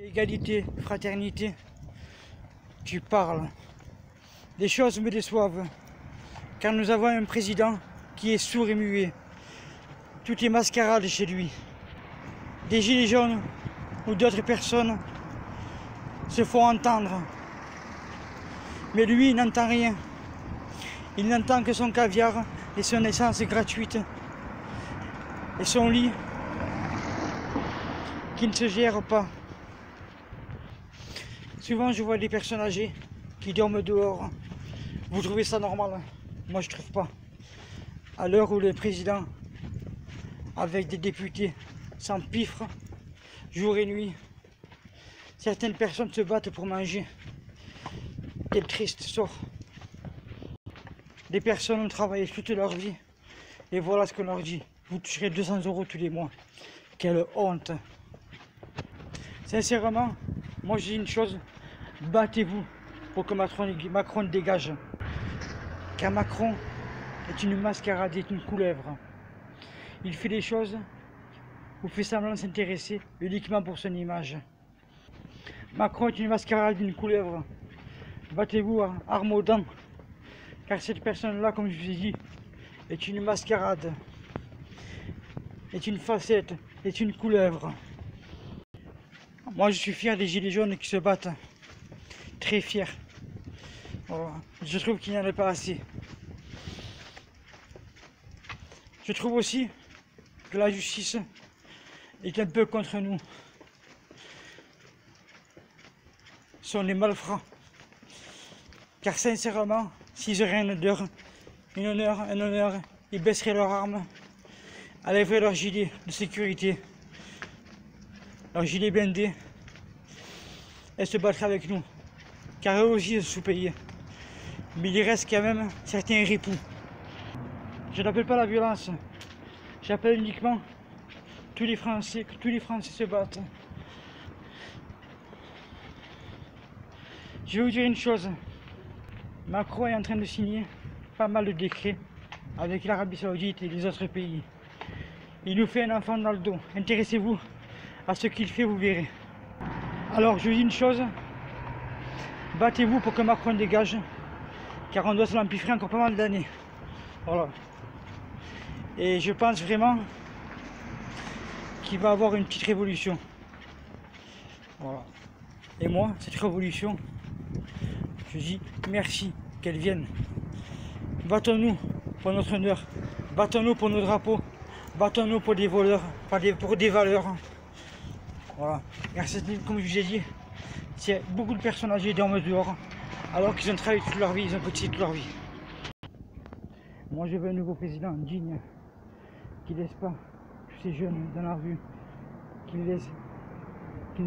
Égalité, fraternité, tu parles. Les choses me déçoivent, car nous avons un président qui est sourd et muet. Tout est mascarade chez lui. Des gilets jaunes ou d'autres personnes se font entendre. Mais lui, il n'entend rien. Il n'entend que son caviar et son essence gratuite. Et son lit qui ne se gère pas. Souvent, je vois des personnes âgées qui dorment dehors. Vous trouvez ça normal? Moi, je trouve pas. À l'heure où le président, avec des députés, s'empiffre jour et nuit, certaines personnes se battent pour manger. Quel triste sort. Des personnes ont travaillé toute leur vie et voilà ce qu'on leur dit. Vous toucherez 200 € tous les mois. Quelle honte. Sincèrement, moi je dis une chose, battez-vous pour que Macron dégage. Car Macron est une mascarade, est une couleuvre. Il fait des choses ou fait semblant de s'intéresser uniquement pour son image. Macron est une mascarade, une couleuvre. Battez-vous armes aux dents. Car cette personne-là, comme je vous ai dit, est une mascarade, est une facette, est une couleuvre. Moi, je suis fier des gilets jaunes qui se battent. Très fier. Voilà. Je trouve qu'il n'y en a pas assez. Je trouve aussi que la justice est un peu contre nous. Ce sont les malfrats. Car sincèrement, s'ils auraient un honneur, ils baisseraient leurs armes, enlèveraient leur gilet de sécurité, leur gilet blindé, et se battraient avec nous. Car eux aussi sont sous-payés. Mais il reste quand même certains ripoux. Je n'appelle pas la violence, j'appelle uniquement tous les Français, que tous les Français se battent. Je vais vous dire une chose. Macron est en train de signer pas mal de décrets avec l'Arabie Saoudite et les autres pays. Il nous fait un enfant dans le dos. Intéressez-vous à ce qu'il fait, vous verrez. Alors je vous dis une chose, battez-vous pour que Macron dégage, car on doit se l'empiffrer encore pas mal d'années. Voilà. Et je pense vraiment qu'il va avoir une petite révolution. Voilà. Et moi, cette révolution, je dis merci qu'elle vienne. Battons-nous pour notre honneur, battons-nous pour nos drapeaux, battons-nous pour des voleurs, pour des valeurs. Voilà. Merci, comme je vous ai dit, c'est beaucoup de personnes âgées dorment dehors, alors qu'ils ont travaillé toute leur vie, ils ont cotisé toute leur vie. Moi je veux un nouveau président digne, qui ne laisse pas tous ces jeunes dans la rue, qui ne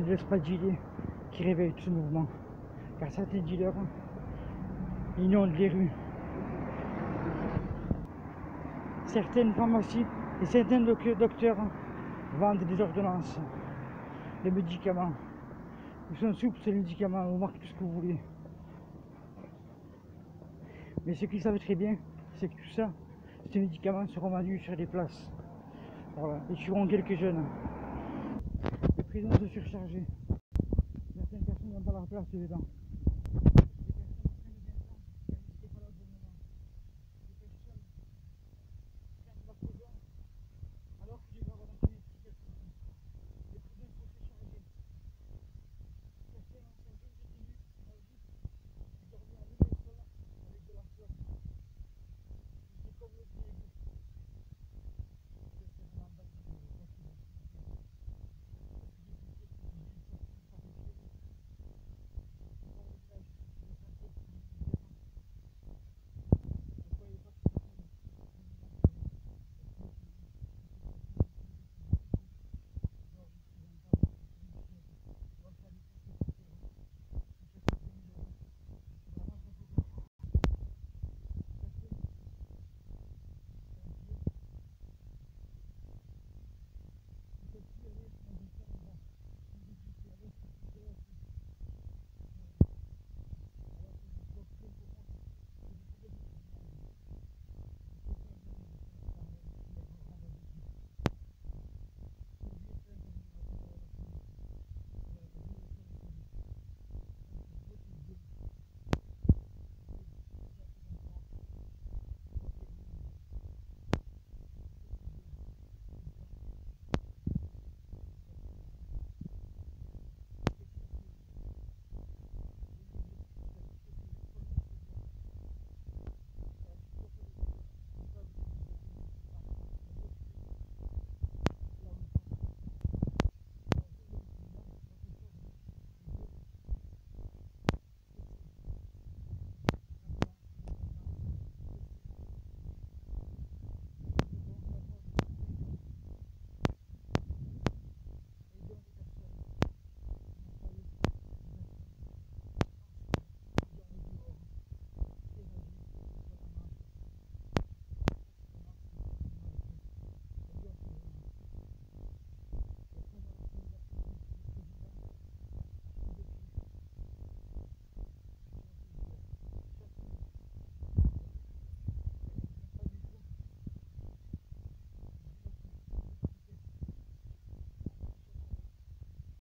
laisse pas de gilet, qui réveille tout ce mouvement. Car certains dealers inondent les rues. Certaines pharmacies et certains docteurs vendent des ordonnances, des médicaments. Ils sont souples ces médicaments, vous marquez tout ce que vous voulez. Mais ce qu'ils savent très bien, c'est que tout ça, ces médicaments seront vendus sur des places. Voilà, et tueront quelques jeunes. Les prisons sont surchargées. Certaines personnes n'ont pas leur place dedans.